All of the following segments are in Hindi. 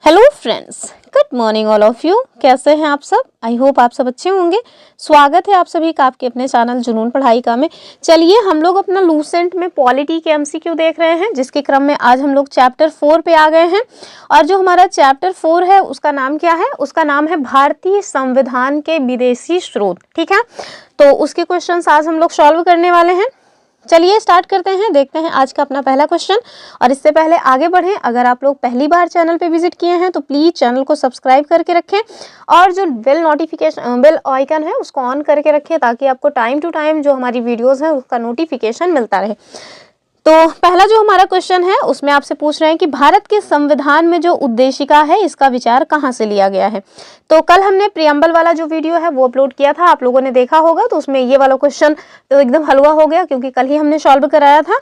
Hello friends, good morning all of you. कैसे हैं आप सब? आई होप आप सब अच्छे होंगे। स्वागत है आप सभी का आपके अपने चैनल जुनून पढ़ाई का में। चलिए हम लोग अपना लूसेंट में पॉलिटी के एमसीक्यू देख रहे हैं, जिसके क्रम में आज हम लोग चैप्टर 4 पे आ गए हैं। और जो हमारा चैप्टर 4 है उसका नाम क्या है? उसका नाम है भारतीय संविधान के विदेशी स्रोत। ठीक है, तो उसके क्वेश्चन आज हम लोग सॉल्व करने वाले हैं। चलिए स्टार्ट करते हैं, देखते हैं आज का अपना पहला क्वेश्चन। और इससे पहले आगे बढ़ें, अगर आप लोग पहली बार चैनल पे विजिट किए हैं तो प्लीज़ चैनल को सब्सक्राइब करके रखें और जो बेल आइकन है उसको ऑन करके रखें, ताकि आपको टाइम टू टाइम जो हमारी वीडियोस हैं उसका नोटिफिकेशन मिलता रहे। तो पहला जो हमारा क्वेश्चन है उसमें आपसे पूछ रहे हैं कि भारत के संविधान में जो उद्देशिका है इसका विचार कहाँ से लिया गया है। तो कल हमने प्रियम्बल वाला जो वीडियो है वो अपलोड किया था, आप लोगों ने देखा होगा। तो उसमें ये वाला क्वेश्चन तो एकदम हलवा हो गया, क्योंकि कल ही हमने सॉल्व कराया था।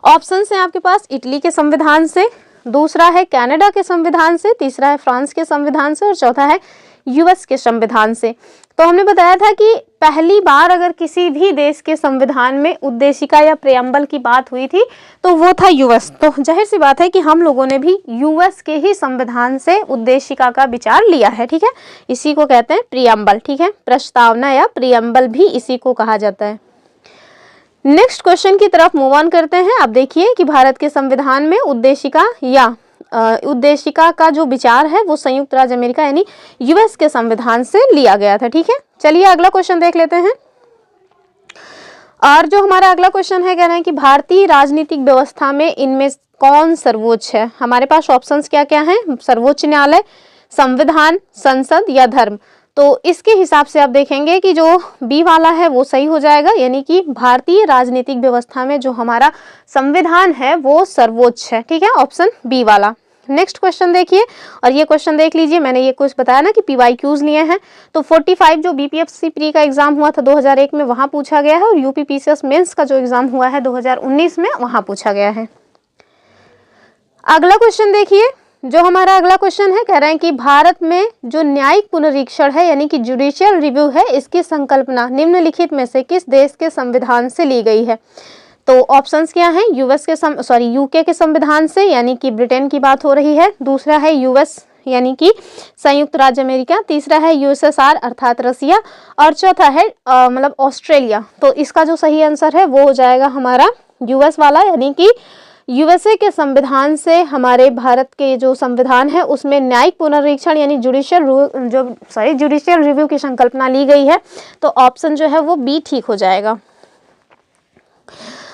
ऑप्शन है आपके पास इटली के संविधान से, दूसरा है कनाडा के संविधान से, तीसरा है फ्रांस के संविधान से और चौथा है यूएस के संविधान से। तो हमने बताया था कि पहली बार अगर किसी भी देश के संविधान में उद्देशिका या प्रियम्बल की बात हुई थी तो वो था यूएस। तो जाहिर सी बात है कि हम लोगों ने भी यूएस के ही संविधान से उद्देशिका का विचार लिया है। ठीक है, इसी को कहते हैं प्रियम्बल। ठीक है, प्रस्तावना या प्रियम्बल भी इसी को कहा जाता है। नेक्स्ट क्वेश्चन की तरफ मूव ऑन करते हैं। अब देखिए कि भारत के संविधान में उद्देशिका का जो विचार है वो संयुक्त राज्य अमेरिका यानी यूएस के संविधान से लिया गया था। ठीक है, चलिए अगला क्वेश्चन देख लेते हैं। और जो हमारा अगला क्वेश्चन है, कह रहे हैं कि भारतीय राजनीतिक व्यवस्था में इनमें कौन सर्वोच्च है। हमारे पास ऑप्शंस क्या क्या हैं? सर्वोच्च न्यायालय, संविधान, संसद या धर्म। तो इसके हिसाब से आप देखेंगे कि जो बी वाला है वो सही हो जाएगा, यानी कि भारतीय राजनीतिक व्यवस्था में जो हमारा संविधान है वो सर्वोच्च है। ठीक है, ऑप्शन बी वाला। नेक्स्ट क्वेश्चन देखिए, और ये क्वेश्चन देख लीजिए। मैंने ये कुछ बताया ना कि पीवाईक्यूज लिए हैं, तो 45 जो बीपीएससी प्री का एग्जाम हुआ था 2001 में वहां पूछा गया है, और यूपीपीसीएस मेंस का जो एग्जाम हुआ है 2019 में वहां पूछा गया है। अगला क्वेश्चन देखिए, जो हमारा अगला क्वेश्चन है, कह रहे हैं कि भारत में जो न्यायिक पुनरीक्षण है यानी कि जुडिशियल रिव्यू है, इसकी संकल्पना निम्नलिखित में से किस देश के संविधान से ली गई है। तो ऑप्शंस क्या हैं? यूके के संविधान से, यानी कि ब्रिटेन की बात हो रही है। दूसरा है यूएस यानी कि संयुक्त राज्य अमेरिका। तीसरा है यूएसएसआर अर्थात रसिया, और चौथा है मतलब ऑस्ट्रेलिया। तो इसका जो सही आंसर है वो हो जाएगा हमारा यूएस वाला, यानी कि यूएसए के संविधान से हमारे भारत के जो संविधान है उसमें न्यायिक पुनरीक्षण यानी जुडिशियल रिव्यू की संकल्पना ली गई है। तो ऑप्शन जो है वो बी ठीक हो जाएगा।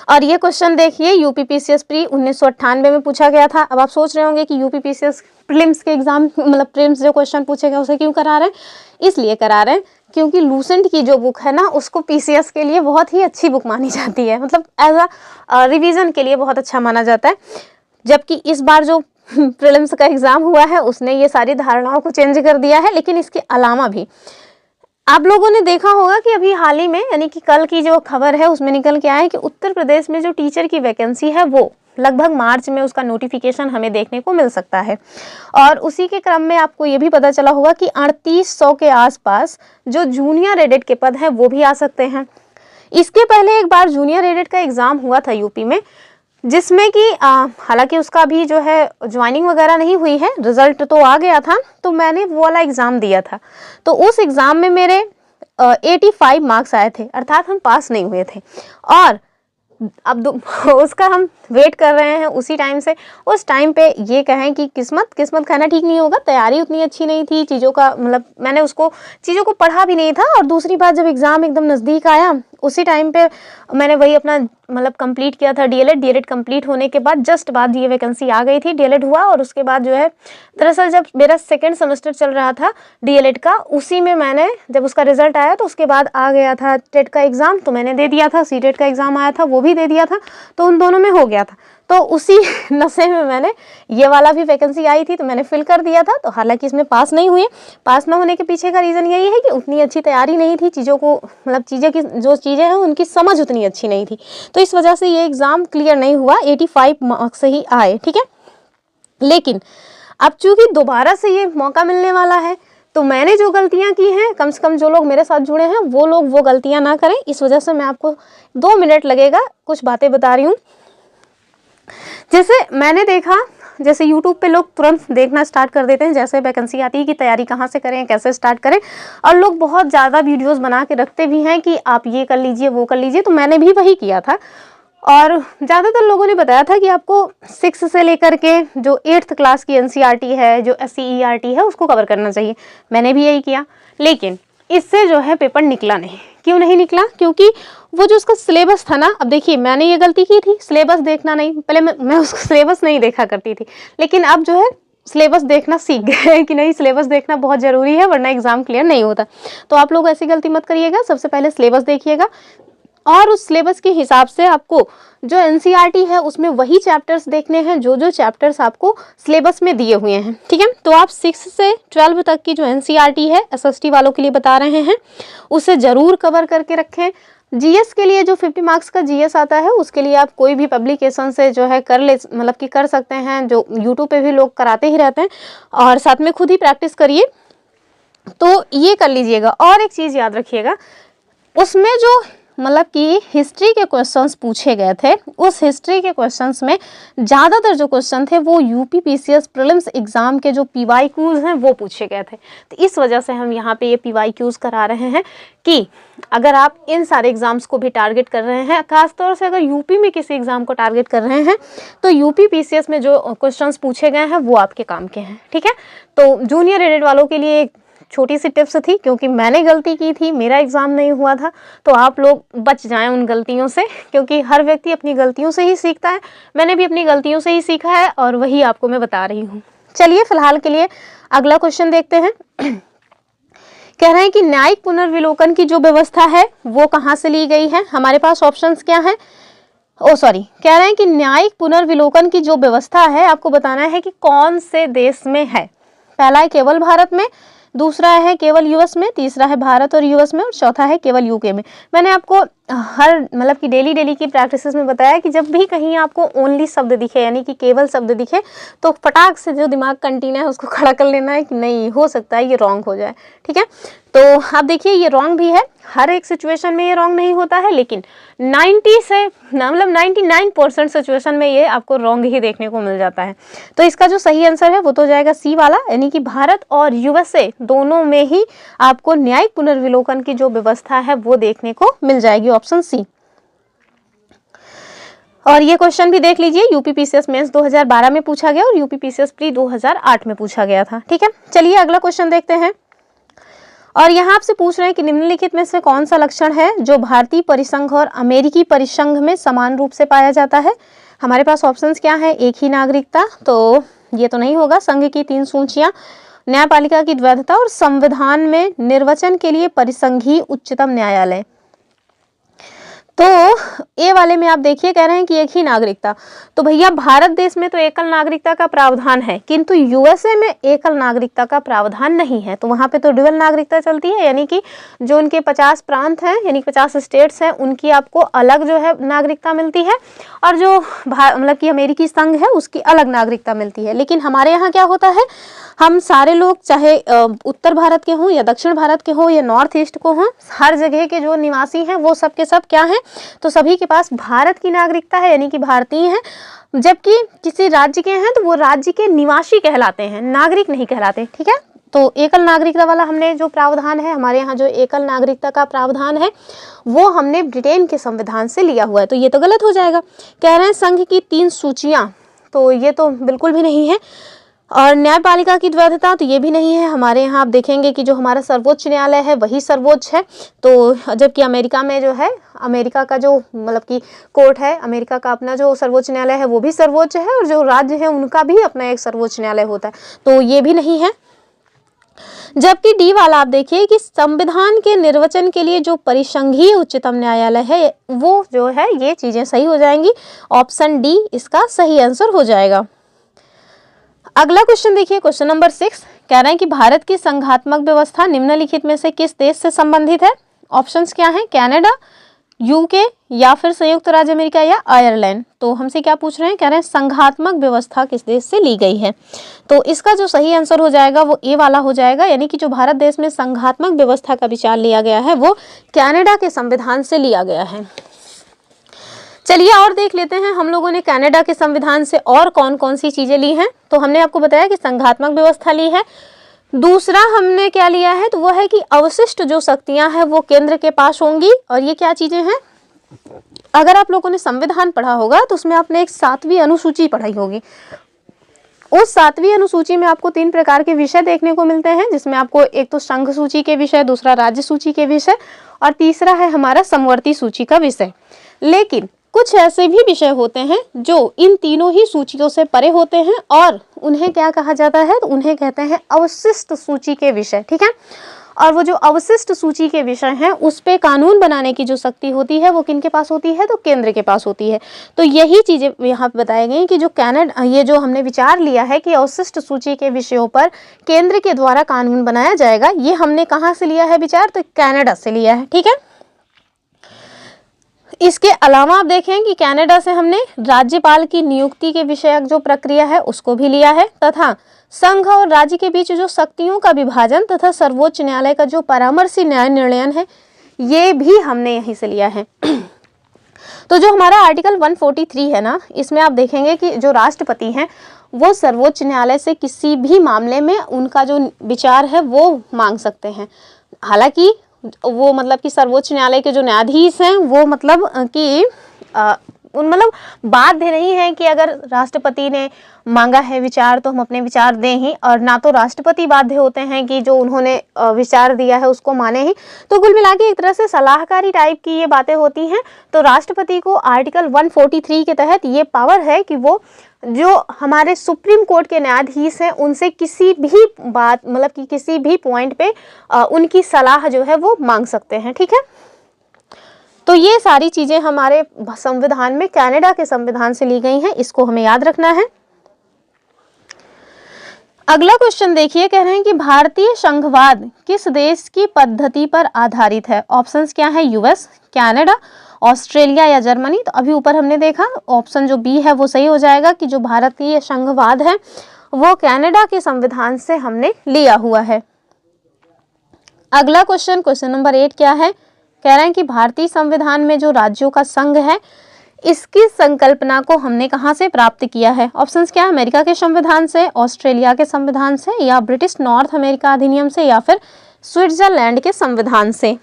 और ये क्वेश्चन देखिए, यूपीपीसीएस प्री 1998 में पूछा गया था। अब आप सोच रहे होंगे कि यूपीपीसीएस प्रीलिम्स के एग्जाम मतलब प्रीलिम्स जो क्वेश्चन पूछे गए उसे क्यों करा रहे हैं? इसलिए करा रहे हैं क्योंकि लूसेंट की जो बुक है ना उसको पीसीएस के लिए बहुत ही अच्छी बुक मानी जाती है, मतलब एज अ रिवीजन के लिए बहुत अच्छा माना जाता है। जबकि इस बार जो प्रीलिम्स का एग्जाम हुआ है उसने ये सारी धारणाओं को चेंज कर दिया है। लेकिन इसके अलावा भी आप लोगों ने देखा होगा कि अभी हाल ही में यानी कि कल की जो खबर है उसमें निकल के आया है कि उत्तर प्रदेश में जो टीचर की वैकेंसी है वो लगभग मार्च में उसका नोटिफिकेशन हमें देखने को मिल सकता है। और उसी के क्रम में आपको ये भी पता चला होगा कि 3800 के आसपास जो जूनियर एडेड के पद हैं वो भी आ सकते हैं। इसके पहले एक बार जूनियर एडेड का एग्जाम हुआ था यूपी में, जिसमें कि हालांकि उसका भी जो है ज्वाइनिंग वगैरह नहीं हुई है, रिजल्ट तो आ गया था। तो मैंने वो वाला एग्ज़ाम दिया था, तो उस एग्ज़ाम में मेरे 85 मार्क्स आए थे, अर्थात हम पास नहीं हुए थे। और अब उसका हम वेट कर रहे हैं उसी टाइम से। उस टाइम पे ये कहें कि किस्मत कहना ठीक नहीं होगा, तैयारी उतनी अच्छी नहीं थी चीज़ों का, मतलब मैंने चीज़ों को पढ़ा भी नहीं था। और दूसरी बात, जब एग्ज़ाम एकदम नज़दीक आया उसी टाइम पे मैंने वही अपना मतलब कंप्लीट किया था डीएलएड कंप्लीट होने के बाद जस्ट बाद ये वैकेंसी आ गई थी। डीएलएड हुआ और उसके बाद जो है दरअसल जब मेरा सेकेंड सेमेस्टर चल रहा था डीएलएड का, उसी में मैंने जब उसका रिजल्ट आया तो उसके बाद आ गया था टेट का एग्ज़ाम, तो मैंने दे दिया था। सीटेट का एग्ज़ाम आया था वो भी दे दिया था, तो उन दोनों में हो गया था। तो उसी नशे में मैंने ये वाला भी वैकेंसी आई थी तो मैंने फिल कर दिया था। तो हालांकि इसमें पास नहीं हुए, पास ना होने के पीछे का रीज़न यही है कि उतनी अच्छी तैयारी नहीं थी, चीज़ों को मतलब जो चीज़ें हैं उनकी समझ उतनी अच्छी नहीं थी, तो इस वजह से ये एग्ज़ाम क्लियर नहीं हुआ। 85 मार्क्स ही आए। ठीक है, लेकिन अब चूंकि दोबारा से ये मौका मिलने वाला है तो मैंने जो गलतियां की हैं, कम से कम जो लोग मेरे साथ जुड़े हैं वो लोग वो गलतियां ना करें। इस वजह से मैं आपको 2 मिनट लगेगा, कुछ बातें बता रही हूँ। जैसे मैंने देखा जैसे यूट्यूब पे लोग तुरंत देखना स्टार्ट कर देते हैं, जैसे वैकेंसी आती है कि तैयारी कहाँ से करें, कैसे स्टार्ट करें, और लोग बहुत ज़्यादा वीडियोस बना के रखते भी हैं कि आप ये कर लीजिए, वो कर लीजिए। तो मैंने भी वही किया था, और ज़्यादातर लोगों ने बताया था कि आपको 6 से लेकर के जो 8th क्लास की NCERT है, जो SCERT है, उसको कवर करना चाहिए। मैंने भी यही किया, लेकिन इससे जो है पेपर निकला नहीं। क्यों नहीं निकला? क्योंकि वो जो उसका सिलेबस था ना, अब देखिए मैंने ये गलती की थी, सिलेबस देखना नहीं, पहले मैं उसको सिलेबस नहीं देखा करती थी, लेकिन अब जो है सिलेबस देखना सीख गए कि नहीं, सिलेबस देखना बहुत ज़रूरी है, वरना एग्जाम क्लियर नहीं होता। तो आप लोग ऐसी गलती मत करिएगा, सबसे पहले सिलेबस देखिएगा, और उस सिलेबस के हिसाब से आपको जो NCERT है उसमें वही चैप्टर्स देखने हैं जो जो चैप्टर्स आपको सिलेबस में दिए हुए हैं, ठीक है। तो आप 6 से 12 तक की जो NCERT है, SST वालों के लिए बता रहे हैं, उसे ज़रूर कवर करके रखें। GS के लिए जो 50 मार्क्स का GS आता है, उसके लिए आप कोई भी पब्लिकेशन से जो है कर ले, मतलब कि कर सकते हैं, जो यूट्यूब पे भी लोग कराते ही रहते हैं, और साथ में खुद ही प्रैक्टिस करिए, तो ये कर लीजिएगा। और एक चीज़ याद रखिएगा, उसमें जो मतलब कि हिस्ट्री के क्वेश्चंस पूछे गए थे, उस हिस्ट्री के क्वेश्चंस में ज़्यादातर जो क्वेश्चन थे वो UPPCS प्रीलिम्स एग्ज़ाम के जो PYQs हैं वो पूछे गए थे। तो इस वजह से हम यहाँ पे ये PYQs करा रहे हैं कि अगर आप इन सारे एग्ज़ाम्स को भी टारगेट कर रहे हैं, खासतौर से अगर यूपी में किसी एग्ज़ाम को टारगेट कर रहे हैं, तो UPPCS में जो क्वेश्चंस पूछे गए हैं वो आपके काम के हैं, ठीक है। तो जूनियर एडेड वालों के लिए एक छोटी सी टिप्स थी, क्योंकि मैंने गलती की थी, मेरा एग्ज़ाम नहीं हुआ था, तो आप लोग बच जाएं उन गलतियों से, क्योंकि हर व्यक्ति अपनी गलतियों से ही सीखता है। मैंने भी अपनी गलतियों से ही सीखा है, और वही आपको मैं बता रही हूँ। चलिए फिलहाल के लिए अगला क्वेश्चन देखते हैं। कह रहे हैं कि न्यायिक पुनर्विलोकन की जो व्यवस्था है वो कहाँ से ली गई है। हमारे पास ऑप्शंस क्या है, कह रहे हैं कि न्यायिक पुनर्विलोकन की जो व्यवस्था है, आपको बताना है कि कौन से देश में है। पहला है केवल भारत में, दूसरा है केवल US में, तीसरा है भारत और US में, और चौथा है केवल UK में। मैंने आपको हर मतलब कि डेली की प्रैक्टिसेस में बताया कि जब भी कहीं आपको ओनली शब्द दिखे, यानी कि केवल शब्द दिखे, तो फटाक से जो दिमाग कंटीन्यू है उसको खड़ा कर लेना है कि नहीं, हो सकता है ये रॉन्ग हो जाए, ठीक है। तो आप देखिए ये रॉन्ग भी है, हर एक सिचुएशन में ये रॉन्ग नहीं होता है, लेकिन 99% सिचुएशन में ये आपको रॉन्ग ही देखने को मिल जाता है। तो इसका जो सही आंसर है वो तो जाएगा C वाला, यानी कि भारत और USA दोनों में ही आपको न्यायिक पुनर्विलोकन की जो व्यवस्था है वो देखने को मिल जाएगी, ऑप्शन C। और ये क्वेश्चन भी देख लीजिए, UPPCS मेंस 2012 में पूछा गया और UPPCS प्री 2008 में पूछा गया था, ठीक है। चलिए अगला क्वेश्चन देखते हैं, और यहाँ आपसे पूछ रहे हैं कि निम्नलिखित में से कौन सा लक्षण है जो भारतीय परिसंघ और अमेरिकी परिसंघ में समान रूप से पाया जाता है। हमारे पास ऑप्शंस क्या है, एक ही नागरिकता, तो ये तो नहीं होगा, संघ की 3 सूचियां, न्यायपालिका की द्वैधता, और संविधान में निर्वाचन के लिए परिसंघीय उच्चतम न्यायालय। तो ए वाले में आप देखिए कह रहे हैं कि एक ही नागरिकता, तो भैया भारत देश में तो एकल नागरिकता का प्रावधान है, किंतु USA में एकल नागरिकता का प्रावधान नहीं है। तो वहाँ पे तो डुअल नागरिकता चलती है, यानी कि जो उनके 50 प्रांत हैं, यानी 50 स्टेट्स हैं, उनकी आपको अलग जो है नागरिकता मिलती है, और जो मतलब कि अमेरिकी संघ है उसकी अलग नागरिकता मिलती है। लेकिन हमारे यहाँ क्या होता है, हम सारे लोग चाहे उत्तर भारत के हों या दक्षिण भारत के हों या नॉर्थ ईस्ट को हों, हर जगह के जो निवासी हैं वो सब के सब क्या हैं, तो सभी के पास भारत की नागरिकता है, यानी कि भारतीय हैं। जबकि किसी राज्य के हैं तो वो राज्य के निवासी कहलाते हैं, नागरिक नहीं कहलाते, ठीक है। तो एकल नागरिकता वाला हमने जो प्रावधान है, हमारे यहाँ जो एकल नागरिकता का प्रावधान है वो हमने ब्रिटेन के संविधान से लिया हुआ है, तो ये तो गलत हो जाएगा। कह रहे हैं संघ की 3 सूचियाँ, तो ये तो बिल्कुल भी नहीं है। और न्यायपालिका की द्वैधता, तो ये भी नहीं है। हमारे यहाँ आप देखेंगे कि जो हमारा सर्वोच्च न्यायालय है वही सर्वोच्च है, तो जबकि अमेरिका में जो है, अमेरिका का जो मतलब कि कोर्ट है, अमेरिका का अपना जो सर्वोच्च न्यायालय है वो भी सर्वोच्च है, और जो राज्य है उनका भी अपना एक सर्वोच्च न्यायालय होता है, तो ये भी नहीं है। जबकि डी वाला आप देखिए कि संविधान के निर्वचन के लिए जो परिसंघीय उच्चतम न्यायालय है वो जो है, ये चीजें सही हो जाएंगी, ऑप्शन डी इसका सही आंसर हो जाएगा। अगला क्वेश्चन देखिए, क्वेश्चन नंबर 6 कह रहे हैं कि भारत की संघात्मक व्यवस्था निम्नलिखित में से किस देश से संबंधित है। ऑप्शंस क्या हैं, कनाडा, यूके या फिर संयुक्त राज्य अमेरिका या आयरलैंड। तो हमसे क्या पूछ रहे हैं, कह रहे हैं संघात्मक व्यवस्था किस देश से ली गई है। तो इसका जो सही आंसर हो जाएगा वो ए वाला हो जाएगा, यानी कि जो भारत देश में संघात्मक व्यवस्था का विचार लिया गया है वो कनाडा के संविधान से लिया गया है। चलिए और देख लेते हैं हम लोगों ने कनाडा के संविधान से और कौन कौन सी चीजें ली हैं। तो हमने आपको बताया कि संघात्मक व्यवस्था ली है। दूसरा हमने क्या लिया है, तो वो है कि अवशिष्ट जो शक्तियां हैं वो केंद्र के पास होंगी। और ये क्या चीजें हैं, अगर आप लोगों ने संविधान पढ़ा होगा तो उसमें आपने एक 7वीं अनुसूची पढ़ाई होगी। उस 7वीं अनुसूची में आपको 3 प्रकार के विषय देखने को मिलते हैं, जिसमें आपको एक तो संघ सूची के विषय, दूसरा राज्य सूची के विषय और तीसरा है हमारा समवर्ती सूची का विषय। लेकिन कुछ ऐसे भी विषय होते हैं जो इन तीनों ही सूचियों से परे होते हैं और उन्हें क्या कहा जाता है, तो उन्हें कहते हैं अवशिष्ट सूची के विषय। ठीक है, और वो जो अवशिष्ट सूची के विषय हैं उस पे कानून बनाने की जो शक्ति होती है वो किनके पास होती है, तो केंद्र के पास होती है। तो यही चीजें यहाँ पे बताई गई कि जो कनाडा, ये जो हमने विचार लिया है कि अवशिष्ट सूची के विषयों पर केंद्र के द्वारा कानून बनाया जाएगा, ये हमने कहाँ से लिया है विचार, तो कनाडा से लिया है। ठीक है, इसके अलावा आप देखें कि कनाडा से हमने राज्यपाल की नियुक्ति के विषयक जो प्रक्रिया है उसको भी लिया है, तथा संघ और राज्य के बीच जो शक्तियों का विभाजन तथा सर्वोच्च न्यायालय का जो परामर्शी न्याय निर्णयन है ये भी हमने यहीं से लिया है। तो जो हमारा आर्टिकल 143 है ना, इसमें आप देखेंगे कि जो राष्ट्रपति हैं वो सर्वोच्च न्यायालय से किसी भी मामले में उनका जो विचार है वो मांग सकते हैं। हालांकि वो मतलब कि सर्वोच्च न्यायालय के जो न्यायाधीश हैं वो मतलब कि मतलब बाध्य नहीं है कि अगर राष्ट्रपति ने मांगा है विचार तो हम अपने विचार दें ही, और ना तो राष्ट्रपति बाध्य होते हैं कि जो उन्होंने विचार दिया है उसको माने ही। तो कुल मिला के एक तरह से सलाहकारी टाइप की ये बातें होती हैं। तो राष्ट्रपति को आर्टिकल 143 के तहत ये पावर है कि वो जो हमारे सुप्रीम कोर्ट के न्यायाधीश हैं उनसे किसी भी बात मतलब कि किसी भी पॉइंट पे उनकी सलाह जो है वो मांग सकते हैं। ठीक है, तो ये सारी चीजें हमारे संविधान में कनाडा के संविधान से ली गई हैं, इसको हमें याद रखना है। अगला क्वेश्चन देखिए, कह रहे हैं कि भारतीय संघवाद किस देश की पद्धति पर आधारित है। ऑप्शंस क्या है, यूएस, कनाडा, ऑस्ट्रेलिया या जर्मनी। तो अभी ऊपर हमने देखा ऑप्शन जो बी है वो सही हो जाएगा कि जो भारतीय संघवाद है वो कनाडा के संविधान से हमने लिया हुआ है। अगला क्वेश्चन, क्वेश्चन नंबर 8 क्या है, कह रहे हैं कि भारतीय संविधान में जो राज्यों का संघ है इसकी संकल्पना को हमने कहाँ से प्राप्त किया है। ऑप्शंस क्या है, अमेरिका के संविधान से, ऑस्ट्रेलिया के संविधान से या ब्रिटिश नॉर्थ अमेरिका अधिनियम से या फिर स्विट्जरलैंड के संविधान से।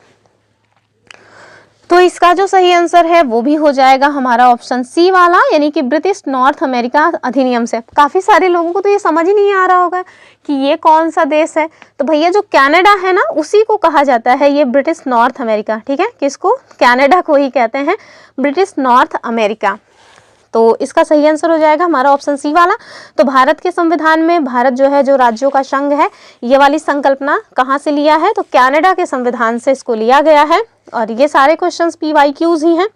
तो इसका जो सही आंसर है वो भी हो जाएगा हमारा ऑप्शन सी वाला, यानी कि ब्रिटिश नॉर्थ अमेरिका अधिनियम से। काफी सारे लोगों को तो ये समझ ही नहीं आ रहा होगा कि ये कौन सा देश है। तो भैया जो कनाडा है ना उसी को कहा जाता है ये ब्रिटिश नॉर्थ अमेरिका। ठीक है, किसको, कनाडा को ही कहते हैं ब्रिटिश नॉर्थ अमेरिका। तो इसका सही आंसर हो जाएगा हमारा ऑप्शन सी वाला। तो भारत के संविधान में भारत जो है जो राज्यों का संघ है ये वाली संकल्पना कहाँ से लिया है, तो कनाडा के संविधान से इसको लिया गया है। और ये सारे क्वेश्चंस PYQs ही हैं।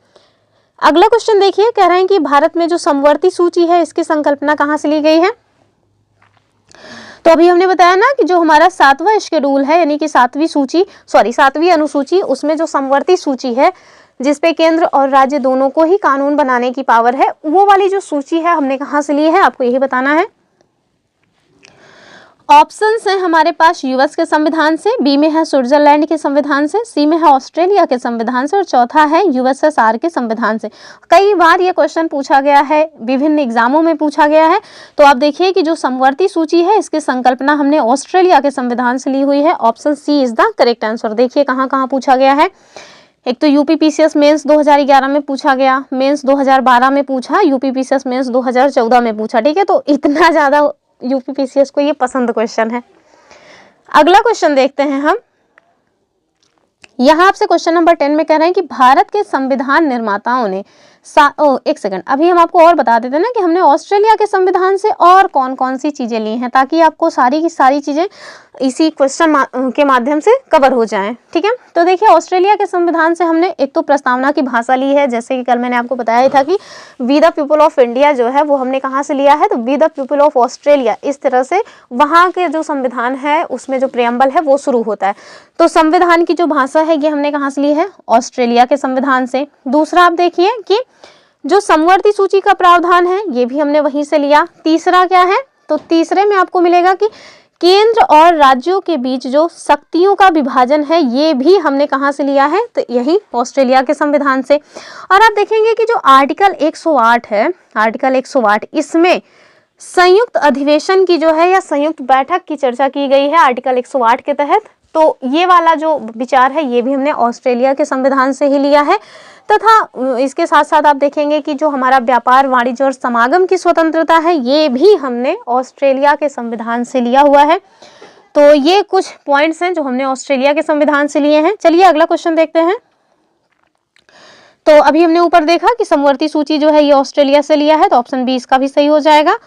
अगला क्वेश्चन देखिए, कह रहे हैं कि भारत में जो समवर्ती सूची है इसकी संकल्पना कहाँ से ली गई है। तो अभी हमने बताया ना कि जो हमारा 7वां शेड्यूल है यानी कि 7वीं अनुसूची, उसमें जो समवर्ती सूची है जिसपे केंद्र और राज्य दोनों को ही कानून बनाने की पावर है, वो वाली जो सूची है हमने कहाँ से ली है, आपको यही बताना है। ऑप्शंस हैं हमारे पास यूएस के संविधान से, बी में है स्विट्जरलैंड के संविधान से, सी में है ऑस्ट्रेलिया के संविधान से और चौथा है यूएसएसआर के संविधान से। कई बार ये क्वेश्चन पूछा गया है, विभिन्न एग्जामों में पूछा गया है। तो आप देखिए कि जो समवर्ती सूची है इसकी संकल्पना हमने ऑस्ट्रेलिया के संविधान से ली हुई है। Option C is the correct answer. देखिए कहाँ कहाँ पूछा गया है। एक तो यूपीपीसीएस मेंस 2011 में पूछा गया, मेंस 2012 में पूछा, यूपीपीसीएस मेंस 2014 में पूछा। ठीक है, तो इतना ज्यादा यूपीपीसीएस को ये पसंद क्वेश्चन है। अगला क्वेश्चन देखते हैं हम। यहाँ आपसे क्वेश्चन नंबर 10 में कह रहे हैं कि भारत के संविधान निर्माताओं ने एक सेकंड, अभी हम आपको और बता देते हैं ना कि हमने ऑस्ट्रेलिया के संविधान से और कौन कौन सी चीजें ली हैं, ताकि आपको सारी की सारी चीजें इसी क्वेश्चन के माध्यम से कवर हो जाएं। ठीक है, तो देखिए ऑस्ट्रेलिया के संविधान से हमने एक तो प्रस्तावना की भाषा ली है, जैसे कि कल मैंने आपको बताया था कि we the people of India जो है वो हमने कहाँ से लिया है, तो we the people of Australia. इस तरह से वहाँ के जो संविधान है उसमें जो प्रियम्बल है वो शुरू होता है। तो संविधान की जो भाषा है ये हमने कहाँ से ली है, ऑस्ट्रेलिया के संविधान से। दूसरा आप देखिए कि जो समवर्ती सूची का प्रावधान है ये भी हमने वहीं से लिया। तीसरा क्या है, तो तीसरे में आपको मिलेगा कि केंद्र और राज्यों के बीच जो शक्तियों का विभाजन है ये भी हमने कहाँ से लिया है, तो यही ऑस्ट्रेलिया के संविधान से। और आप देखेंगे कि जो आर्टिकल 108 है, आर्टिकल 108, इसमें संयुक्त अधिवेशन की जो है या संयुक्त बैठक की चर्चा की गई है आर्टिकल 108 के तहत। तो ये वाला जो विचार है ये भी हमने ऑस्ट्रेलिया के संविधान से ही लिया है। तथा इसके साथ साथ आप देखेंगे कि जो हमारा व्यापार, वाणिज्य और समागम की स्वतंत्रता है ये भी हमने ऑस्ट्रेलिया के संविधान से लिया हुआ है। तो ये कुछ पॉइंट्स हैं जो हमने ऑस्ट्रेलिया के संविधान से लिए हैं। चलिए अगला क्वेश्चन देखते हैं। तो अभी हमने ऊपर देखा कि समवर्ती सूची जो है ये ऑस्ट्रेलिया से लिया है, तो ऑप्शन बी इसका भी सही हो जाएगा।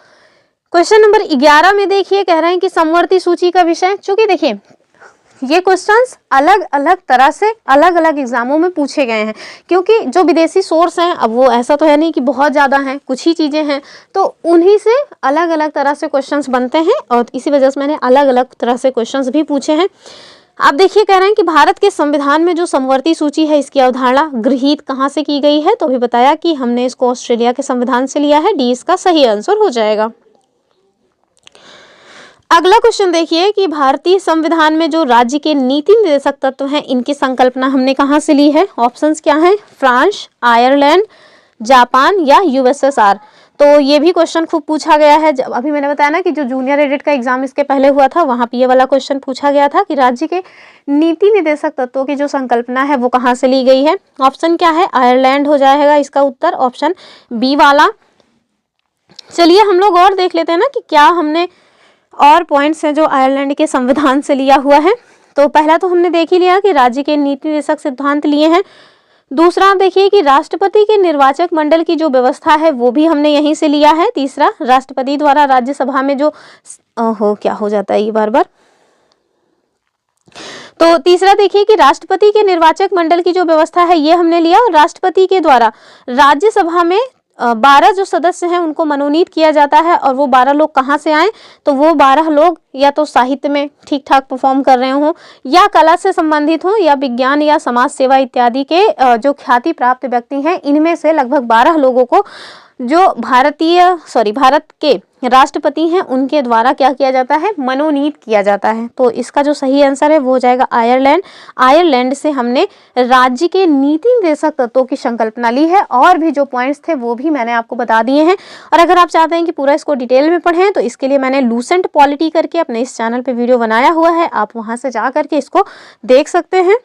क्वेश्चन नंबर 11 में देखिए, कह रहे हैं कि समवर्ती सूची का विषय, चूंकि देखिए ये क्वेश्चंस अलग अलग तरह से अलग अलग एग्जामों में पूछे गए हैं, क्योंकि जो विदेशी सोर्स हैं अब वो ऐसा तो है नहीं कि बहुत ज़्यादा हैं, कुछ ही चीज़ें हैं, तो उन्हीं से अलग अलग तरह से क्वेश्चंस बनते हैं और इसी वजह से मैंने अलग अलग तरह से क्वेश्चंस भी पूछे हैं। आप देखिए कह रहे हैं कि भारत के संविधान में जो समवर्ती सूची है इसकी अवधारणा गृहीत कहाँ से की गई है, तो अभी बताया कि हमने इसको ऑस्ट्रेलिया के संविधान से लिया है। डी इसका सही आंसर हो जाएगा। अगला क्वेश्चन देखिए कि भारतीय संविधान में जो राज्य के नीति निर्देशक तत्व हैं इनकी संकल्पना हमने कहाँ से ली है। ऑप्शंस क्या हैं, फ्रांस, आयरलैंड, जापान या यूएसएसआर। तो ये भी क्वेश्चन खूब पूछा गया है। जब अभी मैंने बताया ना कि जो जूनियर एडिट का एग्जाम इसके पहले हुआ था वहाँ पे ये वाला क्वेश्चन पूछा गया था कि राज्य के नीति निर्देशक तत्वों की जो संकल्पना है वो कहाँ से ली गई है। ऑप्शन क्या है, आयरलैंड हो जाएगा इसका उत्तर, ऑप्शन बी वाला। चलिए हम लोग और देख लेते हैं ना कि क्या हमने और पॉइंट्स हैं जो आयरलैंड के संविधान से लिया हुआ है। तो पहला तो हमने देख ही लिया कि राज्य के नीति निर्देशक सिद्धांत लिए हैं। दूसरा आप देखिए कि राष्ट्रपति के निर्वाचक मंडल की जो व्यवस्था है वो भी हमने यहीं से लिया है। तीसरा, राष्ट्रपति द्वारा राज्यसभा में जो क्या हो जाता है ये बार बार, तो तीसरा देखिए कि राष्ट्रपति के निर्वाचक मंडल की जो व्यवस्था है ये हमने लिया और राष्ट्रपति के द्वारा राज्यसभा में 12 जो सदस्य हैं उनको मनोनीत किया जाता है और वो 12 लोग कहाँ से आए, तो वो 12 लोग या तो साहित्य में ठीक ठाक परफॉर्म कर रहे हों या कला से संबंधित हों या विज्ञान या समाज सेवा इत्यादि के जो ख्याति प्राप्त व्यक्ति हैं, इनमें से लगभग 12 लोगों को जो भारत के राष्ट्रपति हैं उनके द्वारा क्या किया जाता है, मनोनीत किया जाता है। तो इसका जो सही आंसर है वो हो जाएगा आयरलैंड। आयरलैंड से हमने राज्य के नीति निर्देशक तत्वों की संकल्पना ली है और भी जो पॉइंट्स थे वो भी मैंने आपको बता दिए हैं। और अगर आप चाहते हैं कि पूरा इसको डिटेल में पढ़ें तो इसके लिए मैंने लूसेंट पॉलिटी करके अपने इस चैनल पर वीडियो बनाया हुआ है, आप वहाँ से जा करके इसको देख सकते हैं।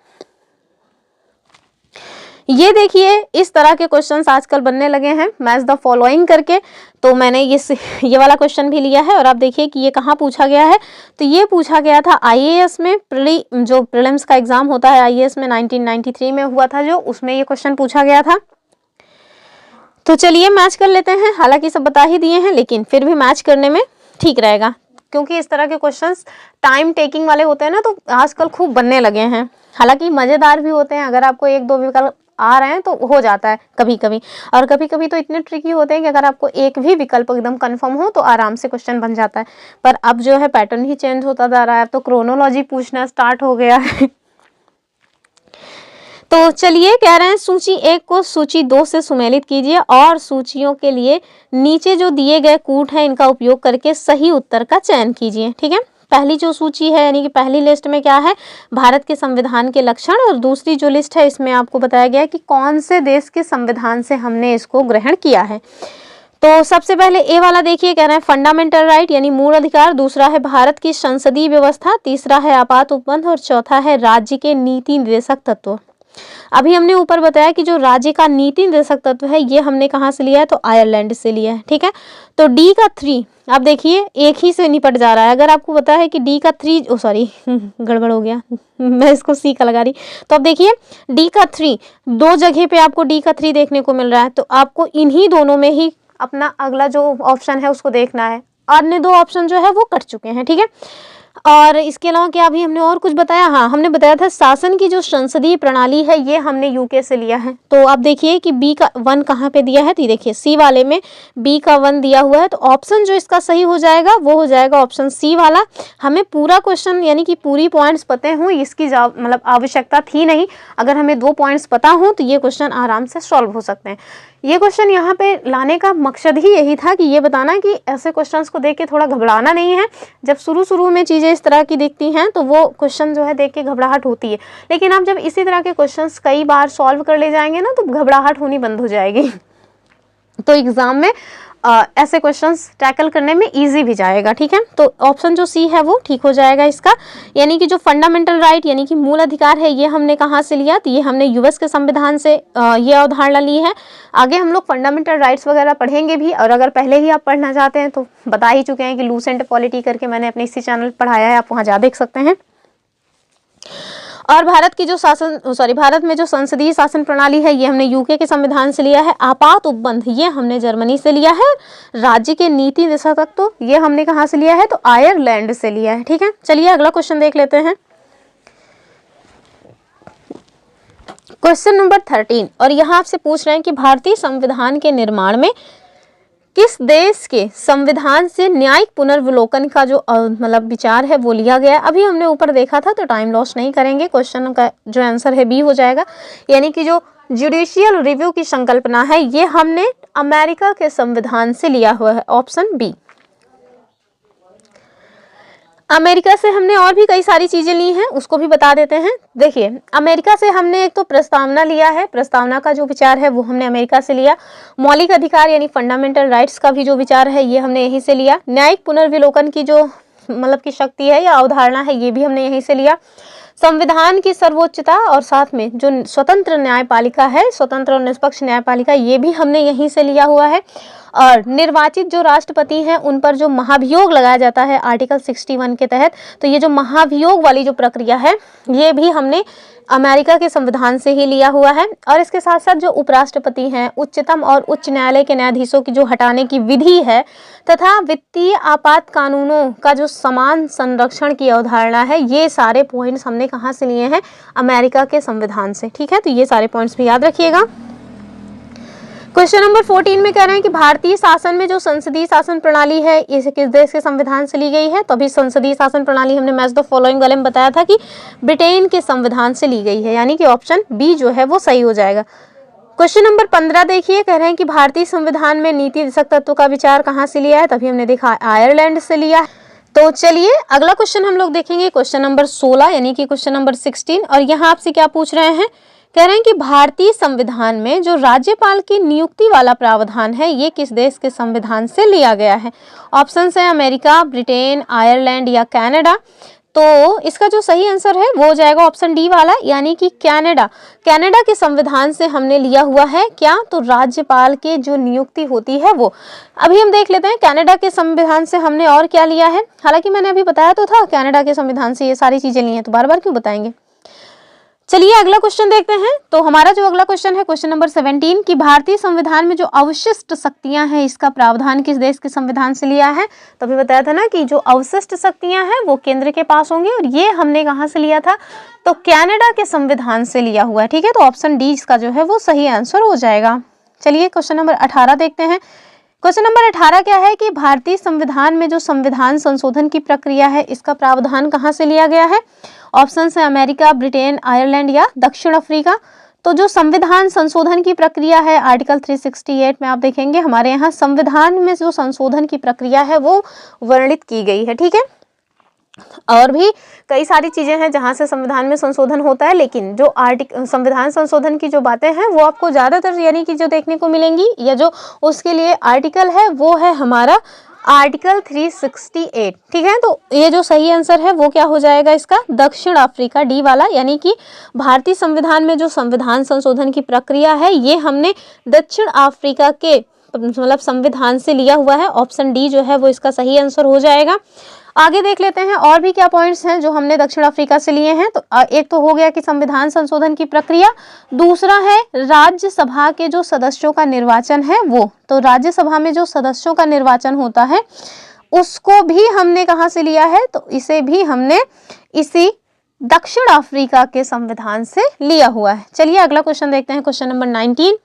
ये देखिए इस तरह के क्वेश्चंस आजकल बनने लगे हैं मैच द फॉलोइंग करके, तो मैंने ये वाला क्वेश्चन भी लिया है और आप देखिए कि ये कहाँ पूछा गया है, तो ये पूछा गया था आईएएस में, जो प्रीलिम्स का एग्जाम होता है आईएएस में 1993 में हुआ था जो, उसमें ये क्वेश्चन पूछा गया था। तो चलिए मैच कर लेते हैं, हालांकि सब बता ही दिए हैं लेकिन फिर भी मैच करने में ठीक रहेगा क्योंकि इस तरह के क्वेश्चंस टाइम टेकिंग वाले होते हैं ना, तो आजकल खूब बनने लगे हैं। हालांकि मज़ेदार भी होते हैं, अगर आपको एक दो विकल्प आ रहे हैं तो हो जाता है कभी कभी, और कभी कभी तो इतने ट्रिकी होते हैं कि अगर आपको एक भी विकल्प एकदम कंफर्म हो तो आराम से क्वेश्चन बन जाता है। पर अब जो है पैटर्न ही चेंज होता जा रहा है, तो क्रोनोलॉजी पूछना स्टार्ट हो गया है। तो चलिए कह रहे हैं सूची 1 को सूची 2 से सुमेलित कीजिए और सूचियों के लिए नीचे जो दिए गए कूट हैं इनका उपयोग करके सही उत्तर का चयन कीजिए। ठीक है, पहली जो सूची है यानी कि पहली लिस्ट में क्या है, भारत के संविधान के लक्षण, और दूसरी जो लिस्ट है इसमें आपको बताया गया है कि कौन से देश के संविधान से हमने इसको ग्रहण किया है। तो सबसे पहले ए वाला देखिए, कह रहे हैं फंडामेंटल राइट यानी मूल अधिकार, दूसरा है भारत की संसदीय व्यवस्था, तीसरा है आपात उपबंध और चौथा है राज्य के नीति निर्देशक तत्व। अभी हमने ऊपर बताया कि जो राज्य का नीति निर्देशक तत्व है ये हमने कहाँ से लिया है, तो आयरलैंड से लिया है। ठीक है, तो डी का 3 आप देखिए एक ही से निपट जा रहा है। अगर आपको पता है कि डी का 3 गड़बड़ हो गया मैं इसको सी का लगा रही, तो अब देखिए डी का 3 दो जगह पे आपको डी का 3 देखने को मिल रहा है, तो आपको इन्हीं दोनों में ही अपना अगला जो ऑप्शन है उसको देखना है। अन्य दो ऑप्शन जो है वो कट चुके हैं। ठीक है, और इसके अलावा क्या अभी हमने और कुछ बताया, हाँ हमने बताया था शासन की जो संसदीय प्रणाली है ये हमने यूके से लिया है। तो आप देखिए कि बी का 1 कहाँ पे दिया है, तो देखिए सी वाले में बी का 1 दिया हुआ है, तो ऑप्शन जो इसका सही हो जाएगा वो हो जाएगा ऑप्शन सी वाला। हमें पूरा क्वेश्चन यानी कि पूरी पॉइंट्स पते हों इसकी मतलब आवश्यकता थी नहीं, अगर हमें 2 पॉइंट्स पता हों तो ये क्वेश्चन आराम से सॉल्व हो सकते हैं। ये क्वेश्चन यहाँ पे लाने का मकसद ही यही था कि ये बताना कि ऐसे क्वेश्चंस को देख के थोड़ा घबराना नहीं है। जब शुरू में चीज़ें इस तरह की दिखती हैं तो वो क्वेश्चन जो है देख के घबराहट होती है, लेकिन आप जब इसी तरह के क्वेश्चंस कई बार सॉल्व कर ले जाएंगे ना तो घबराहट होनी बंद हो जाएगी। तो एग्जाम में ऐसे क्वेश्चंस टैकल करने में इजी भी जाएगा। ठीक है, तो ऑप्शन जो सी है वो ठीक हो जाएगा इसका। यानी कि जो फंडामेंटल राइट यानी कि मूल अधिकार है, ये हमने कहाँ से लिया, तो ये हमने यूएस के संविधान से ये अवधारणा ली है। आगे हम लोग फंडामेंटल राइट्स वगैरह पढ़ेंगे भी, और अगर पहले ही आप पढ़ना चाहते हैं तो बता ही चुके हैं कि लूसेंट पॉलिटी करके मैंने अपने इसी चैनल पढ़ाया है, आप वहाँ जा देख सकते हैं। और भारत में जो संसदीय शासन प्रणाली है ये हमने यूके के संविधान से लिया है। आपात उपबंध ये हमने जर्मनी से लिया है। राज्य के नीति दिशा तत्व ये हमने कहाँ से लिया है, तो आयरलैंड से लिया है। ठीक है, चलिए अगला क्वेश्चन देख लेते हैं। क्वेश्चन नंबर 13, और यहाँ आपसे पूछ रहे हैं कि भारतीय संविधान के निर्माण में किस देश के संविधान से न्यायिक पुनर्विलोकन का जो मतलब विचार है वो लिया गया। अभी हमने ऊपर देखा था तो टाइम लॉस नहीं करेंगे, क्वेश्चन का जो आंसर है बी हो जाएगा। यानी कि जो जुडिशियल रिव्यू की संकल्पना है ये हमने अमेरिका के संविधान से लिया हुआ है, ऑप्शन बी। अमेरिका से हमने और भी कई सारी चीजें ली हैं, उसको भी बता देते हैं। देखिए, अमेरिका से हमने एक तो प्रस्तावना लिया है, प्रस्तावना का जो विचार है वो हमने अमेरिका से लिया। मौलिक अधिकार यानी फंडामेंटल राइट्स का भी जो विचार है ये हमने यहीं से लिया। न्यायिक पुनर्विलोकन की जो मतलब की शक्ति है या अवधारणा है ये भी हमने यहीं से लिया। संविधान की सर्वोच्चता और साथ में जो स्वतंत्र न्यायपालिका है, स्वतंत्र और निष्पक्ष न्यायपालिका, ये भी हमने यहीं से लिया हुआ है। और निर्वाचित जो राष्ट्रपति हैं उन पर जो महाभियोग लगाया जाता है आर्टिकल 61 के तहत, तो ये जो महाभियोग वाली जो प्रक्रिया है ये भी हमने अमेरिका के संविधान से ही लिया हुआ है। और इसके साथ साथ जो उपराष्ट्रपति हैं, उच्चतम और उच्च न्यायालय के न्यायाधीशों की जो हटाने की विधि है तथा वित्तीय आपात कानूनों का जो समान संरक्षण की अवधारणा है, ये सारे पॉइंट्स हमने कहाँ से लिए हैं, अमेरिका के संविधान से। ठीक है, तो ये सारे पॉइंट्स भी याद रखिएगा। क्वेश्चन नंबर 14 में कह रहे हैं कि भारतीय शासन में जो संसदीय शासन प्रणाली है इसे किस देश के संविधान से ली गई है। तो अभी संसदीय शासन प्रणाली हमने मैच द फॉलोइंग वाले में बताया था कि ब्रिटेन के संविधान से ली गई है, यानी कि ऑप्शन बी जो है वो सही हो जाएगा। क्वेश्चन नंबर 15 देखिए, कह रहे हैं कि भारतीय संविधान में नीति दिशक तत्व का विचार कहाँ से लिया है, तभी हमने देखा आयरलैंड से लिया है। तो चलिए अगला क्वेश्चन हम लोग देखेंगे, क्वेश्चन नंबर 16 यानी कि क्वेश्चन नंबर 16। और यहाँ आपसे क्या पूछ रहे हैं, कह रहे हैं कि भारतीय संविधान में जो राज्यपाल की नियुक्ति वाला प्रावधान है ये किस देश के संविधान से लिया गया है। ऑप्शंस है अमेरिका, ब्रिटेन, आयरलैंड या कनाडा। तो इसका जो सही आंसर है वो हो जाएगा ऑप्शन डी वाला, यानी कि कनाडा। कनाडा के संविधान से हमने लिया हुआ है क्या, तो राज्यपाल के जो नियुक्ति होती है वो। अभी हम देख लेते हैं कनाडा के संविधान से हमने और क्या लिया है। हालांकि मैंने अभी बताया तो था कनाडा के संविधान से ये सारी चीजें ली हैं, तो बार बार क्यों बताएंगे। चलिए अगला क्वेश्चन देखते हैं। तो हमारा जो अगला क्वेश्चन है क्वेश्चन नंबर 17 कि भारतीय संविधान में जो अवशिष्ट शक्तियां हैं इसका प्रावधान किस देश के संविधान से लिया है। तो अभी बताया था ना कि जो अवशिष्ट शक्तियां हैं वो केंद्र के पास होंगी, और ये हमने कहाँ से लिया था, तो कनाडा के संविधान से लिया हुआ है। ठीक है, तो ऑप्शन डी इसका जो है वो सही आंसर हो जाएगा। चलिए क्वेश्चन नंबर 18 देखते हैं। क्वेश्चन नंबर 18 क्या है कि भारतीय संविधान में जो संविधान संशोधन की प्रक्रिया है इसका प्रावधान कहाँ से लिया गया है। ऑप्शन है अमेरिका, ब्रिटेन, आयरलैंड या दक्षिण अफ्रीका। तो जो संविधान संशोधन की प्रक्रिया है आर्टिकल 368 में आप देखेंगे हमारे यहाँ संविधान में जो संशोधन की प्रक्रिया है वो वर्णित की गई है। ठीक है, और भी कई सारी चीजें हैं जहां से संविधान में संशोधन होता है, लेकिन जो संविधान संशोधन की जो बातें हैं वो आपको ज्यादातर यानी कि जो देखने को मिलेंगी या जो उसके लिए आर्टिकल है वो है हमारा आर्टिकल 368। ठीक है, तो ये जो सही आंसर है वो क्या हो जाएगा इसका, दक्षिण अफ्रीका, डी वाला। यानी कि भारतीय संविधान में जो संविधान संशोधन की प्रक्रिया है ये हमने दक्षिण अफ्रीका के मतलब संविधान से लिया हुआ है। ऑप्शन डी जो है वो इसका सही आंसर हो जाएगा। आगे देख लेते हैं और भी क्या पॉइंट्स हैं जो हमने दक्षिण अफ्रीका से लिए हैं। तो एक तो हो गया कि संविधान संशोधन की प्रक्रिया, दूसरा है राज्यसभा के जो सदस्यों का निर्वाचन है वो। तो राज्यसभा में जो सदस्यों का निर्वाचन होता है उसको भी हमने कहाँ से लिया है, तो इसे भी हमने इसी दक्षिण अफ्रीका के संविधान से लिया हुआ है। चलिए अगला क्वेश्चन देखते हैं, क्वेश्चन नंबर 19।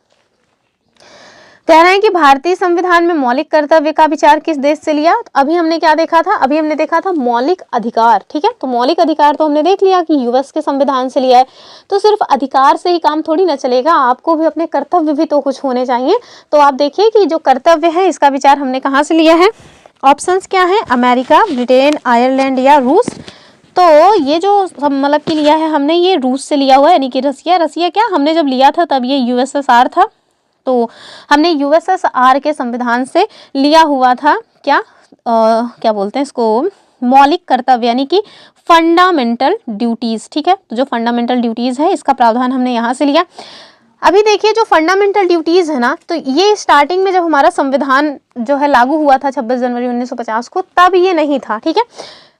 कह रहे हैं कि भारतीय संविधान में मौलिक कर्तव्य का विचार किस देश से लिया। तो अभी हमने क्या देखा था, अभी हमने देखा था मौलिक अधिकार, ठीक है। तो मौलिक अधिकार तो हमने देख लिया कि यूएस के संविधान से लिया है। तो सिर्फ अधिकार से ही काम थोड़ी ना चलेगा, आपको भी अपने कर्तव्य भी तो कुछ होने चाहिए। तो आप देखिए कि जो कर्तव्य है इसका विचार हमने कहाँ से लिया है। ऑप्शंस क्या है, अमेरिका, ब्रिटेन, आयरलैंड या रूस। तो ये जो मतलब कि लिया है हमने, ये रूस से लिया हुआ है, यानी कि रसिया। रसिया क्या, हमने जब लिया था तब ये यूएसएसआर था, तो हमने यूएसएसआर के संविधान से लिया हुआ था क्या बोलते हैं इसको, मौलिक कर्तव्य यानी कि फंडामेंटल ड्यूटीज, ठीक है। तो जो फंडामेंटल ड्यूटीज है इसका प्रावधान हमने यहाँ से लिया। अभी देखिए जो फंडामेंटल ड्यूटीज है ना, तो ये स्टार्टिंग में जब हमारा संविधान जो है लागू हुआ था 26 जनवरी 1950 को, तब ये नहीं था, ठीक है।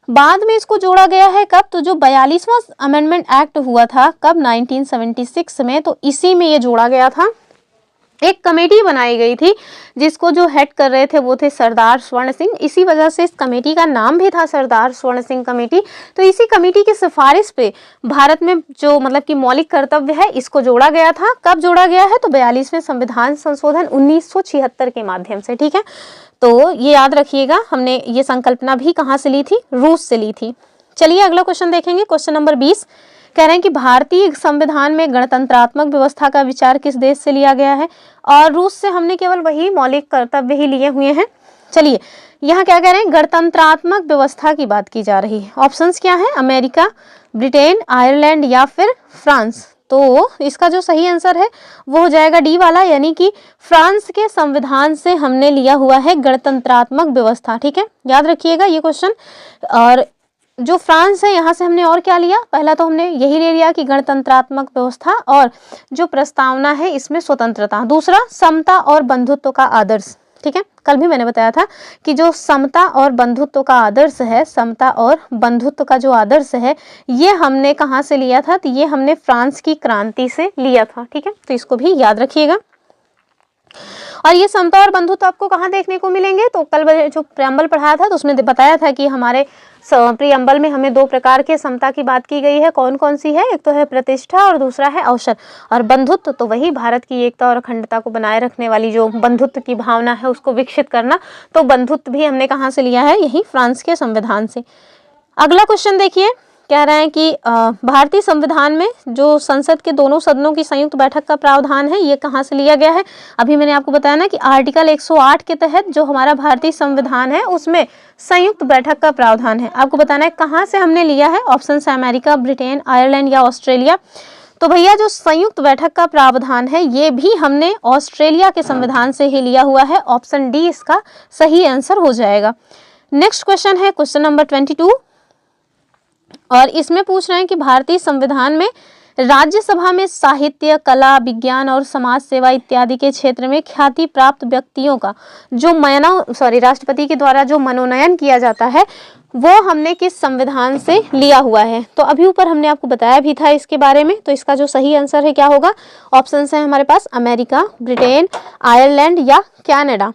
बाद में इसको जोड़ा गया है कब, तो जो 42वां अमेंडमेंट एक्ट हुआ था कब, 1976 में, तो इसी में ये जोड़ा गया था। एक कमेटी बनाई गई थी जिसको जो हेड कर रहे थे वो थे सरदार स्वर्ण सिंह, इसी वजह से इस कमेटी का नाम भी था सरदार स्वर्ण सिंह कमेटी। तो इसी कमेटी की सिफारिश पे भारत में जो मतलब कि मौलिक कर्तव्य है इसको जोड़ा गया था। कब जोड़ा गया है, तो 42वें संविधान संशोधन 1976 के माध्यम से, ठीक है। तो ये याद रखिएगा, हमने ये संकल्पना भी कहाँ से ली थी, रूस से ली थी। चलिए अगला क्वेश्चन देखेंगे, क्वेश्चन नंबर 20। कह रहे हैं कि भारतीय संविधान में गणतंत्रात्मक व्यवस्था का विचार किस देश से लिया गया है, और रूस से हमने केवल वही मौलिक कर्तव्य ही लिए हुए हैं। चलिए यहाँ क्या कह रहे हैं, गणतंत्रात्मक व्यवस्था की बात की जा रही है। ऑप्शंस क्या है, अमेरिका, ब्रिटेन, आयरलैंड या फिर फ्रांस। तो इसका जो सही आंसर है वो हो जाएगा डी वाला, यानी कि फ्रांस के संविधान से हमने लिया हुआ है गणतंत्रात्मक व्यवस्था, ठीक है। याद रखिएगा ये क्वेश्चन। और जो फ्रांस है यहाँ से हमने और क्या लिया, पहला तो हमने यही ले लिया कि गणतंत्रात्मक व्यवस्था, और जो प्रस्तावना है इसमें स्वतंत्रता, दूसरा समता और बंधुत्व का आदर्श, ठीक है। कल भी मैंने बताया था कि जो समता और बंधुत्व का आदर्श है, समता और बंधुत्व का जो आदर्श है, ये हमने कहाँ से लिया था, तो ये हमने फ्रांस की क्रांति से लिया था, ठीक है। तो इसको भी याद रखिएगा। और ये समता और बंधुत्व आपको कहाँ देखने को मिलेंगे, तो कल जो प्रियम्बल पढ़ाया था तो उसमें बताया था कि हमारे प्रियम्बल में हमें दो प्रकार के समता की बात की गई है। कौन कौन सी है, एक तो है प्रतिष्ठा और दूसरा है अवसर। और बंधुत्व तो वही भारत की एकता और अखंडता को बनाए रखने वाली जो बंधुत्व की भावना है उसको विकसित करना। तो बंधुत्व भी हमने कहाँ से लिया है, यही फ्रांस के संविधान से। अगला क्वेश्चन देखिए, कह रहे हैं कि भारतीय संविधान में जो संसद के दोनों सदनों की संयुक्त बैठक का प्रावधान है ये कहाँ से लिया गया है। अभी मैंने आपको बताया ना कि आर्टिकल 108 के तहत जो हमारा भारतीय संविधान है उसमें संयुक्त बैठक का प्रावधान है। आपको बताना है कहाँ से हमने लिया है। ऑप्शन है अमेरिका, ब्रिटेन, आयरलैंड या ऑस्ट्रेलिया। तो भैया जो संयुक्त बैठक का प्रावधान है ये भी हमने ऑस्ट्रेलिया के संविधान से ही लिया हुआ है। ऑप्शन डी इसका सही आंसर हो जाएगा। नेक्स्ट क्वेश्चन है क्वेश्चन नंबर 22, और इसमें पूछ रहे हैं कि भारतीय संविधान में राज्यसभा में साहित्य, कला, विज्ञान और समाज सेवा इत्यादि के क्षेत्र में ख्याति प्राप्त व्यक्तियों का जो राष्ट्रपति के द्वारा जो मनोनयन किया जाता है वो हमने किस संविधान से लिया हुआ है। तो अभी ऊपर हमने आपको बताया भी था इसके बारे में। तो इसका जो सही आंसर है क्या होगा। ऑप्शन है हमारे पास अमेरिका, ब्रिटेन, आयरलैंड या कनाडा।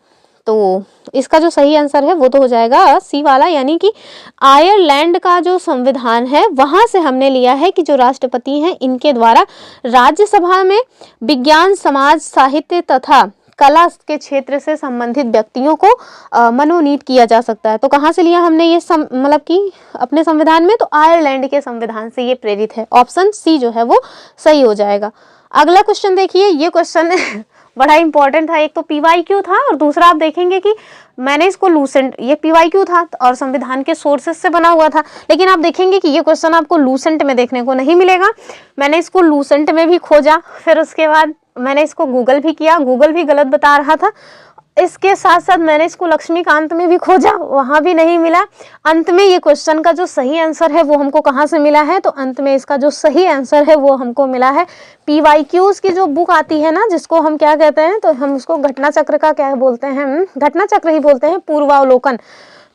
तो इसका जो सही आंसर है वो तो हो जाएगा सी वाला, यानी कि आयरलैंड का जो संविधान है वहां से हमने लिया है कि जो राष्ट्रपति हैं इनके द्वारा राज्यसभा में विज्ञान, समाज, साहित्य तथा कला के क्षेत्र से संबंधित व्यक्तियों को मनोनीत किया जा सकता है। तो कहाँ से लिया हमने ये मतलब कि अपने संविधान में, तो आयरलैंड के संविधान से ये प्रेरित है। ऑप्शन सी जो है वो सही हो जाएगा। अगला क्वेश्चन देखिए, ये क्वेश्चन बड़ा इंपॉर्टेंट था। एक तो PYQ था और दूसरा आप देखेंगे कि मैंने इसको लूसेंट, ये PYQ था और संविधान के सोर्सेस से बना हुआ था, लेकिन आप देखेंगे कि ये क्वेश्चन आपको लूसेंट में देखने को नहीं मिलेगा। मैंने इसको लूसेंट में भी खोजा, फिर उसके बाद मैंने इसको गूगल भी किया, गूगल भी गलत बता रहा था। इसके साथ साथ मैंने इसको लक्ष्मीकांत में भी खोजा, वहां भी नहीं मिला। अंत में ये क्वेश्चन का जो सही आंसर है वो हमको कहाँ से मिला है, तो अंत में इसका जो सही आंसर है वो हमको मिला है PYQs की जो बुक आती है ना, जिसको हम क्या कहते हैं, तो हम उसको घटना चक्र का क्या बोलते हैं, घटना चक्र ही बोलते हैं, पूर्वावलोकन।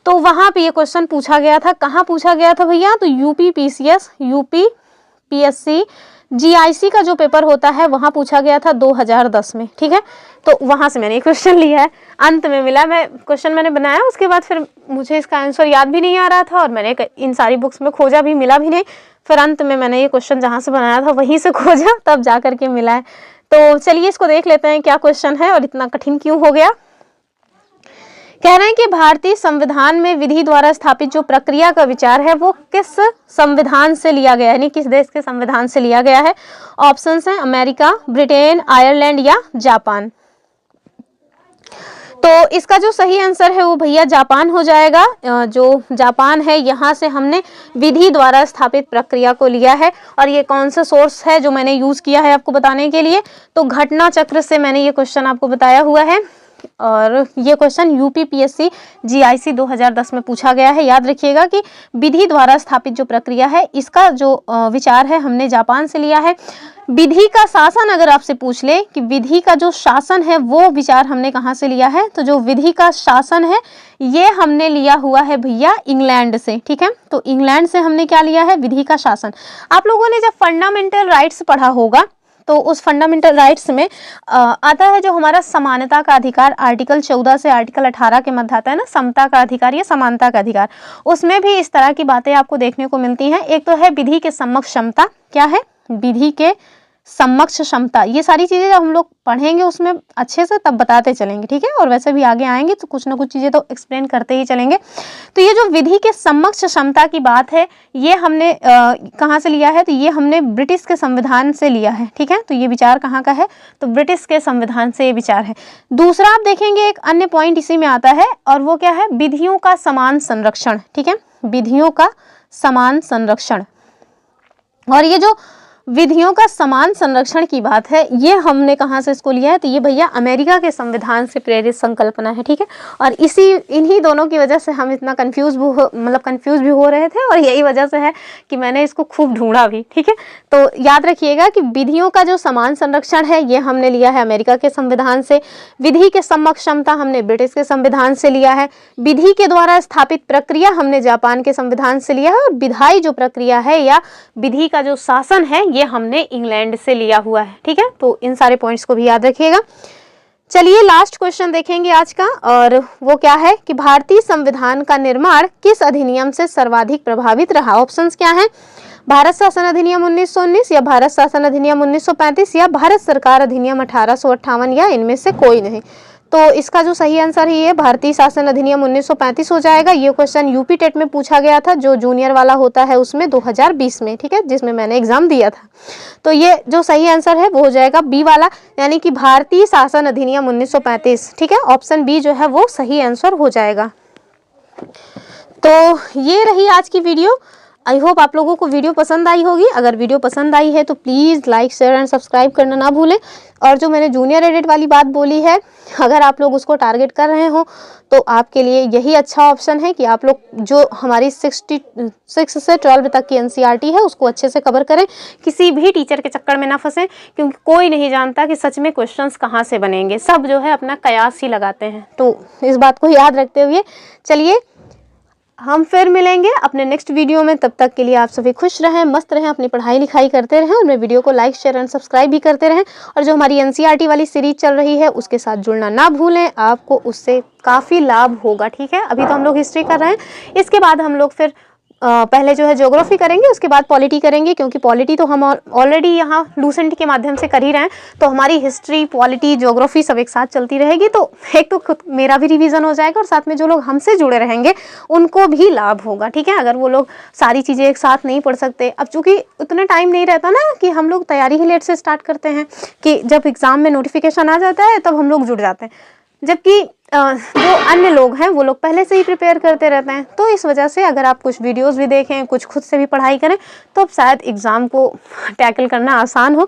तो वहां पे ये क्वेश्चन पूछा गया था। कहाँ पूछा गया था भैया, तो UPPCS, UPPSC, GIC का जो पेपर होता है वहां पूछा गया था 2010 में, ठीक है। तो वहां से मैंने ये क्वेश्चन लिया है, अंत में मिला। मैं क्वेश्चन मैंने बनाया, उसके बाद फिर मुझे इसका आंसर याद भी नहीं आ रहा था और मैंने इन सारी बुक्स में खोजा भी, मिला भी नहीं। फिर अंत में मैंने ये क्वेश्चन जहाँ से बनाया था वहीं से खोजा, तब जा करके मिला है। तो चलिए इसको देख लेते हैं क्या क्वेश्चन है और इतना कठिन क्यों हो गया। कह रहे हैं कि भारतीय संविधान में विधि द्वारा स्थापित जो प्रक्रिया का विचार है वो किस संविधान से लिया गया है, यानी किस देश के संविधान से लिया गया है। ऑप्शंस हैं अमेरिका, ब्रिटेन, आयरलैंड या जापान। तो इसका जो सही आंसर है वो भैया जापान हो जाएगा। जो जापान है यहाँ से हमने विधि द्वारा स्थापित प्रक्रिया को लिया है। और ये कौन सा सोर्स है जो मैंने यूज किया है आपको बताने के लिए, तो घटना चक्र से मैंने ये क्वेश्चन आपको बताया हुआ है। और ये क्वेश्चन यूपीपीएससी जीआईसी 2010 में पूछा गया है। याद रखिएगा कि विधि द्वारा स्थापित जो प्रक्रिया है इसका जो विचार है हमने जापान से लिया है। विधि का शासन अगर आपसे पूछ ले कि विधि का जो शासन है वो विचार हमने कहाँ से लिया है, तो जो विधि का शासन है ये हमने लिया हुआ है भैया इंग्लैंड से। ठीक है, तो इंग्लैंड से हमने क्या लिया है, विधि का शासन। आप लोगों ने जब फंडामेंटल राइट्स पढ़ा होगा तो उस फंडामेंटल राइट्स में आता है जो हमारा समानता का अधिकार, आर्टिकल 14 से आर्टिकल 18 के मध्य आता है ना, समता का अधिकार या समानता का अधिकार। उसमें भी इस तरह की बातें आपको देखने को मिलती हैं। एक तो है विधि के समक्ष क्षमता, क्या है विधि के समक्ष क्षमता। ये सारी चीजें जब हम लोग पढ़ेंगे उसमें अच्छे से तब बताते चलेंगे। ठीक है, और वैसे भी आगे आएंगे तो कुछ ना कुछ चीजें तो एक्सप्लेन करते ही चलेंगे। तो ये जो विधि के समक्ष क्षमता की बात है ये हमने कहाँ से लिया है, तो ये हमने ब्रिटिश के संविधान से लिया है। ठीक है, तो ये विचार कहाँ का है, तो ब्रिटिश के संविधान से ये विचार है। दूसरा आप देखेंगे एक अन्य पॉइंट इसी में आता है और वो क्या है, विधियों का समान संरक्षण। ठीक है, विधियों का समान संरक्षण। और ये जो विधियों का समान संरक्षण की बात है ये हमने कहाँ से इसको लिया है, तो ये भैया अमेरिका के संविधान से प्रेरित संकल्पना है। ठीक है, और इन्हीं दोनों की वजह से हम इतना कंफ्यूज भी हो रहे थे और यही वजह से है कि मैंने इसको खूब ढूंढा भी। ठीक है, तो याद रखिएगा कि विधियों का जो समान संरक्षण है ये हमने लिया है अमेरिका के संविधान से। विधि के समक्ष क्षमता हमने ब्रिटिश के संविधान से लिया है। विधि के द्वारा स्थापित प्रक्रिया हमने जापान के संविधान से लिया है। और विधायी जो प्रक्रिया है या विधि का जो शासन है ये हमने इंग्लैंड से लिया हुआ है। ठीक है, तो इन सारे पॉइंट्स को भी याद रखिएगा। चलिए लास्ट क्वेश्चन देखेंगे आज का, और वो क्या है कि भारतीय संविधान का निर्माण किस अधिनियम से सर्वाधिक प्रभावित रहा। ऑप्शंस क्या हैं, भारत शासन अधिनियम 1919 या भारत शासन अधिनियम 1935 या भारत सरकार अधिनियम 1858 या इनमें से कोई नहीं। तो इसका जो सही आंसर है ये भारतीय शासन अधिनियम 1935 हो जाएगा। ये क्वेश्चन यूपी टेट में पूछा गया था जो जूनियर वाला होता है उसमें 2020 में। ठीक है, जिसमें मैंने एग्जाम दिया था। तो ये जो सही आंसर है वो हो जाएगा बी वाला, यानी कि भारतीय शासन अधिनियम 1935। ठीक है, ऑप्शन बी जो है वो सही आंसर हो जाएगा। तो ये रही आज की वीडियो। आई होप आप लोगों को वीडियो पसंद आई होगी। अगर वीडियो पसंद आई है तो please like share and subscribe करना ना भूलें। और जो मैंने जूनियर एडिट वाली बात बोली है, अगर आप लोग उसको टारगेट कर रहे हो तो आपके लिए यही अच्छा ऑप्शन है कि आप लोग जो हमारी 6 से 12 तक की एनसीईआरटी है उसको अच्छे से कवर करें। किसी भी टीचर के चक्कर में ना फंसें, क्योंकि कोई नहीं जानता कि सच में क्वेश्चंस कहाँ से बनेंगे। सब जो है अपना कयास ही लगाते हैं। तो इस बात को याद रखते हुए चलिए हम फिर मिलेंगे अपने नेक्स्ट वीडियो में। तब तक के लिए आप सभी खुश रहें, मस्त रहें, अपनी पढ़ाई लिखाई करते रहें और मेरे वीडियो को लाइक शेयर एंड सब्सक्राइब भी करते रहें। और जो हमारी एनसीईआरटी वाली सीरीज चल रही है उसके साथ जुड़ना ना भूलें, आपको उससे काफ़ी लाभ होगा। ठीक है, अभी तो हम लोग हिस्ट्री कर रहे हैं, इसके बाद हम लोग फिर पहले जो है ज्योग्राफी करेंगे, उसके बाद पॉलिटी करेंगे, क्योंकि पॉलिटी तो हम ऑलरेडी यहाँ लूसेंट के माध्यम से कर ही रहे हैं। तो हमारी हिस्ट्री, पॉलिटी, ज्योग्राफी सब एक साथ चलती रहेगी। तो एक तो खुद मेरा भी रिवीजन हो जाएगा और साथ में जो लोग हमसे जुड़े रहेंगे उनको भी लाभ होगा। ठीक है, अगर वो लोग सारी चीज़ें एक साथ नहीं पढ़ सकते, अब चूँकि उतना टाइम नहीं रहता ना कि हम लोग तैयारी ही लेट से स्टार्ट करते हैं कि जब एग्ज़ाम में नोटिफिकेशन आ जाता है तब हम लोग जुड़ जाते हैं, जबकि जो अन्य लोग हैं वो लोग पहले से ही प्रिपेयर करते रहते हैं। तो इस वजह से अगर आप कुछ वीडियोस भी देखें, कुछ खुद से भी पढ़ाई करें तो अब शायद एग्ज़ाम को टैकल करना आसान हो।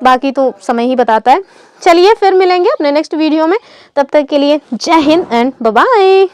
बाकी तो समय ही बताता है। चलिए फिर मिलेंगे अपने नेक्स्ट वीडियो में, तब तक के लिए जय हिंद एंड बाय बाय।